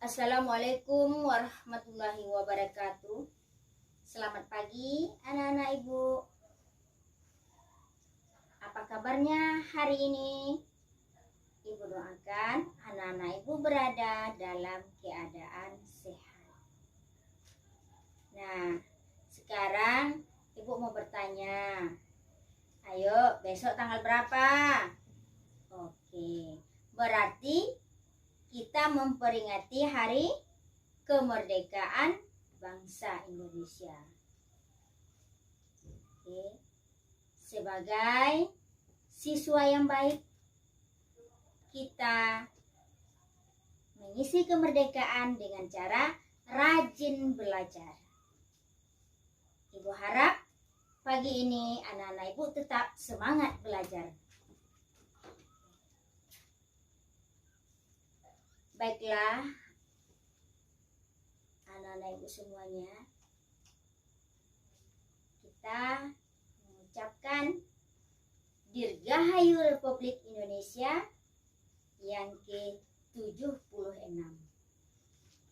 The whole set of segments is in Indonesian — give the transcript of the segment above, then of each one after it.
Assalamualaikum warahmatullahi wabarakatuh. Selamat pagi anak-anak ibu. Apa kabarnya hari ini? Ibu doakan anak-anak ibu berada dalam keadaan sehat. Nah, sekarang ibu mau bertanya. Ayo, besok tanggal berapa? Oke, berarti kita memperingati hari kemerdekaan bangsa Indonesia. Oke. Sebagai siswa yang baik, kita mengisi kemerdekaan dengan cara rajin belajar. Ibu harap pagi ini anak-anak ibu tetap semangat belajar. Baiklah, anak-anak ibu semuanya, kita mengucapkan Dirgahayu Republik Indonesia yang ke-76.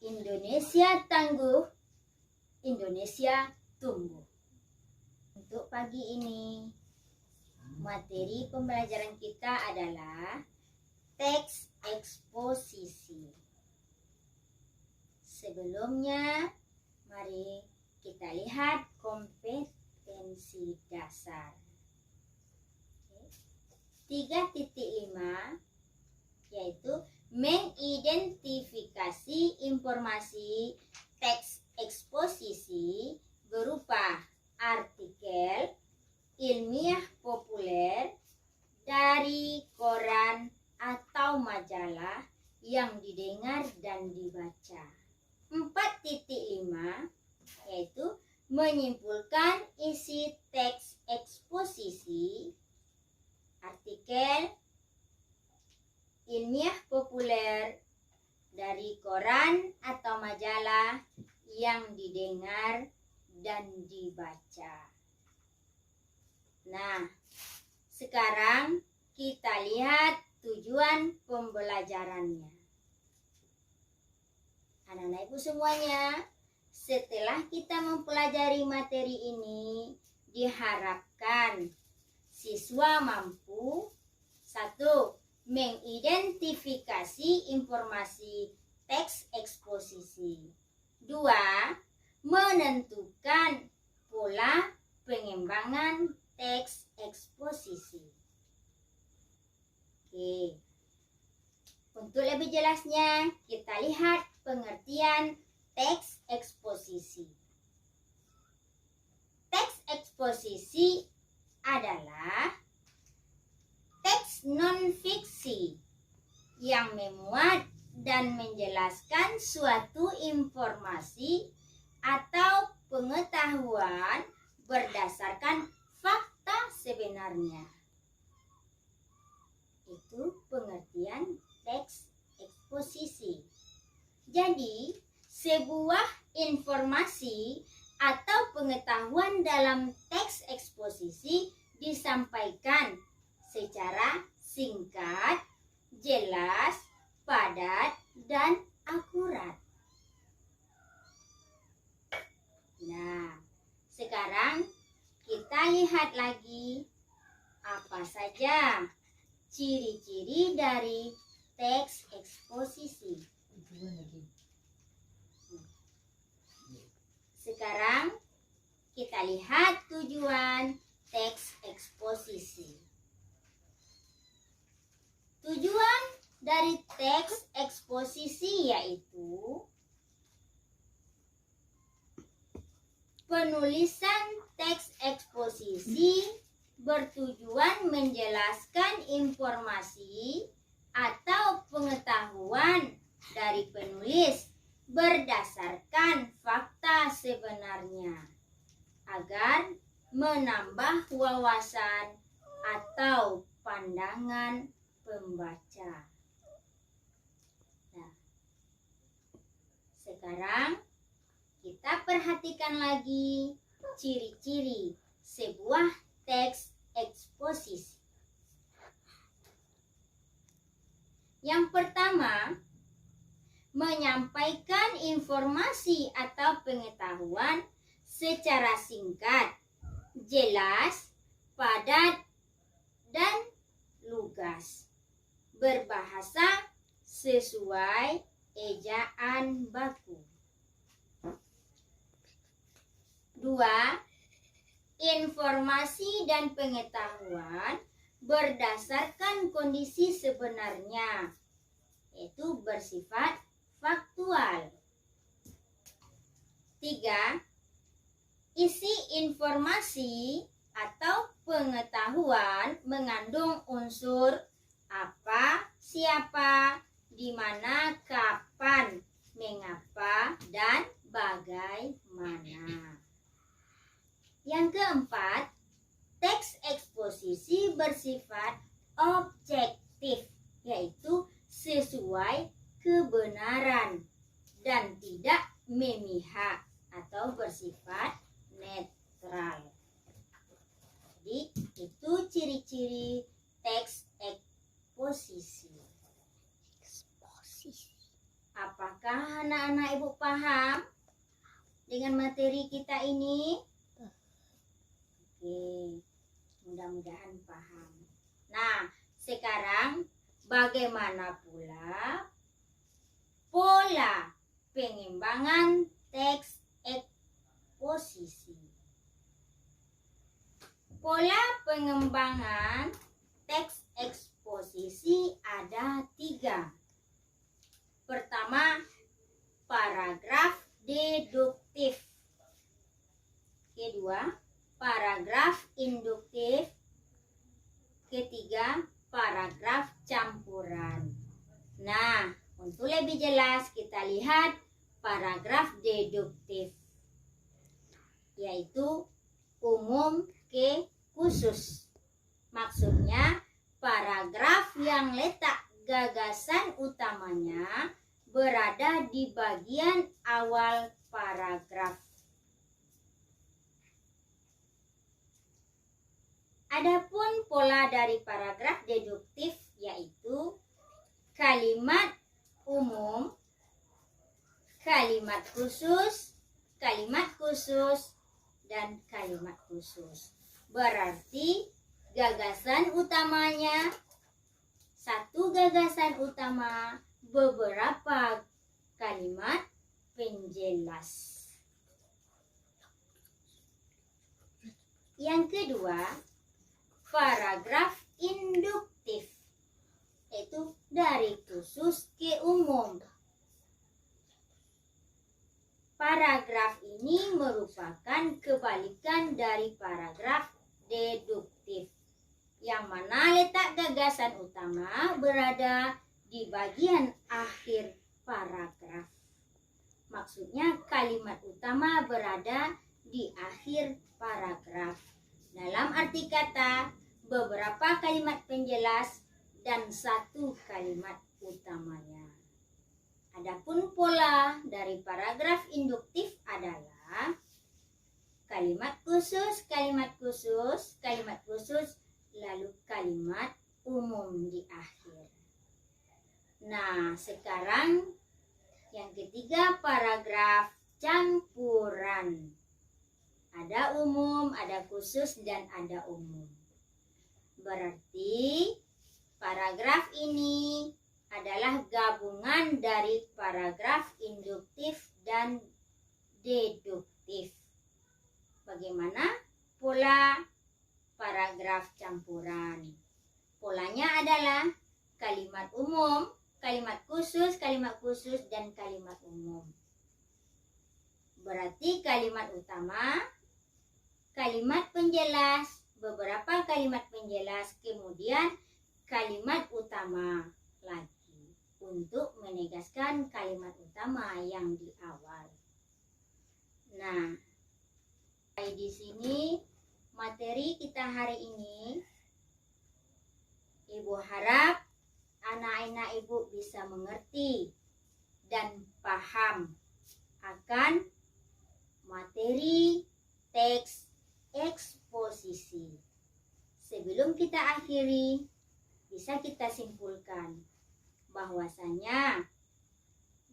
Indonesia tangguh, Indonesia tumbuh. Untuk pagi ini, materi pembelajaran kita adalah teks eksposisi. Sebelumnya, mari kita lihat kompetensi dasar. 3.5 yaitu mengidentifikasi informasi teks eksposisi berupa artikel ilmiah populer dari koran atau majalah yang didengar dan dibaca. 4.5 yaitu menyimpulkan isi teks eksposisi artikel ilmiah populer dari koran atau majalah yang didengar dan dibaca. Nah, sekarang kita lihat tujuan pembelajarannya. Anak-anak ibu semuanya, setelah kita mempelajari materi ini, diharapkan siswa mampu 1. Mengidentifikasi informasi teks eksposisi. 2. Menentukan pola pengembangan teks eksposisi. Oke. Untuk lebih jelasnya, kita lihat pengertian teks eksposisi. Teks eksposisi adalah teks non-fiksi yang memuat dan menjelaskan suatu informasi atau pengetahuan berdasarkan fakta sebenarnya. Itu pengertian teks eksposisi. Jadi, sebuah informasi atau pengetahuan dalam teks eksposisi disampaikan secara singkat, jelas, padat, dan akurat. Nah, sekarang kita lihat lagi apa saja ciri-ciri dari teks eksposisi. Sekarang kita lihat tujuan teks eksposisi. Tujuan dari teks eksposisi yaitu penulisan teks eksposisi bertujuan menjelaskan informasi atau pengetahuan dari penulis berdasarkan fakta sebenarnya agar menambah wawasan atau pandangan pembaca. Nah, sekarang kita perhatikan lagi ciri-ciri sebuah teks eksposisi. Yang pertama, menyampaikan informasi atau pengetahuan secara singkat, jelas, padat, dan lugas. Berbahasa sesuai ejaan baku. 2. Informasi dan pengetahuan berdasarkan kondisi sebenarnya, yaitu bersifat faktual. 3. Isi informasi atau pengetahuan mengandung unsur apa, siapa, di mana, kapan, mengapa, dan bagaimana. Yang keempat, teks eksposisi bersifat objektif, yaitu sesuai kebenaran dan tidak memihak atau bersifat netral. Jadi itu ciri-ciri teks eksposisi. Apakah anak-anak ibu paham dengan materi kita ini? Oke, mudah-mudahan paham. Nah, sekarang bagaimana pula pola pengembangan teks eksposisi? Pola pengembangan teks eksposisi ada 3. Pertama, paragraf deduktif. Kedua, paragraf induktif. Ketiga, paragraf campuran. Nah, untuk lebih jelas kita lihat paragraf deduktif, yaitu umum ke khusus. Maksudnya, paragraf yang letak gagasan utamanya berada di bagian awal paragraf. Adapun pola dari paragraf deduktif yaitu kalimat umum, kalimat khusus, dan kalimat khusus. Berarti gagasan utamanya, satu gagasan utama, beberapa kalimat penjelas. Yang kedua, paragraf induktif, yaitu dari khusus ke umum. Paragraf ini merupakan kebalikan dari paragraf deduktif, yang mana letak gagasan utama berada di bagian akhir paragraf. Maksudnya kalimat utama berada di akhir paragraf. Dalam arti kata, beberapa kalimat penjelas dan satu kalimat utamanya. Adapun pola dari paragraf induktif adalah kalimat khusus, lalu kalimat umum di akhir. Nah, sekarang yang ketiga, paragraf campuran. Ada umum, ada khusus, dan ada umum. Berarti paragraf ini adalah gabungan dari paragraf induktif dan deduktif. Bagaimana pola paragraf campuran? Polanya adalah kalimat umum, kalimat khusus, dan kalimat umum. Berarti kalimat utama, kalimat penjelas, beberapa kalimat penjelas, kemudian kalimat utama lagi untuk menegaskan kalimat utama yang di awal. Nah, di sini materi kita hari ini, Ibu harap anak-anak Ibu bisa mengerti dan paham akan materi teks eksposisi. Sebelum kita akhiri, bisa kita simpulkan bahwasanya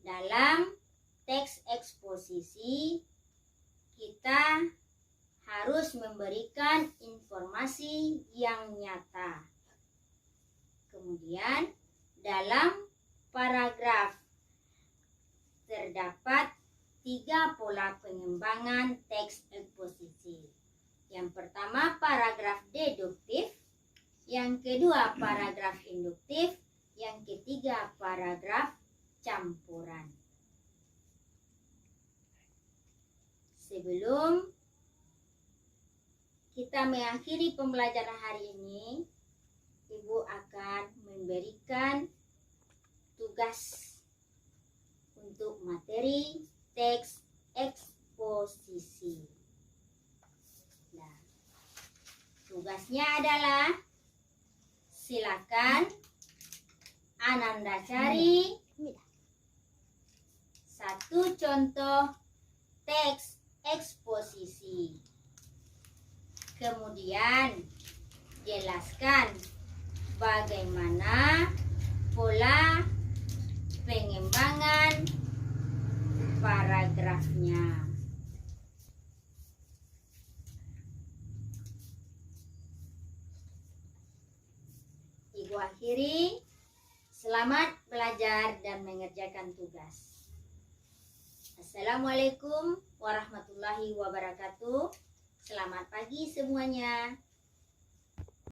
Dalam teks eksposisi kita harus memberikan informasi yang nyata. Kemudian dalam paragraf terdapat 3 pola pengembangan teks eksposisi. Yang pertama paragraf deduktif, yang kedua paragraf induktif, yang ketiga paragraf campuran. Sebelum kita mengakhiri pembelajaran hari ini, Ibu akan memberikan tugas untuk materi teks eksposisi. Nah, tugasnya adalah silakan Ananda cari satu contoh teks eksposisi. Kemudian jelaskan bagaimana pola pengembangan paragrafnya. Ibu akhiri, selamat belajar dan mengerjakan tugas. Assalamualaikum warahmatullahi wabarakatuh. Selamat pagi semuanya.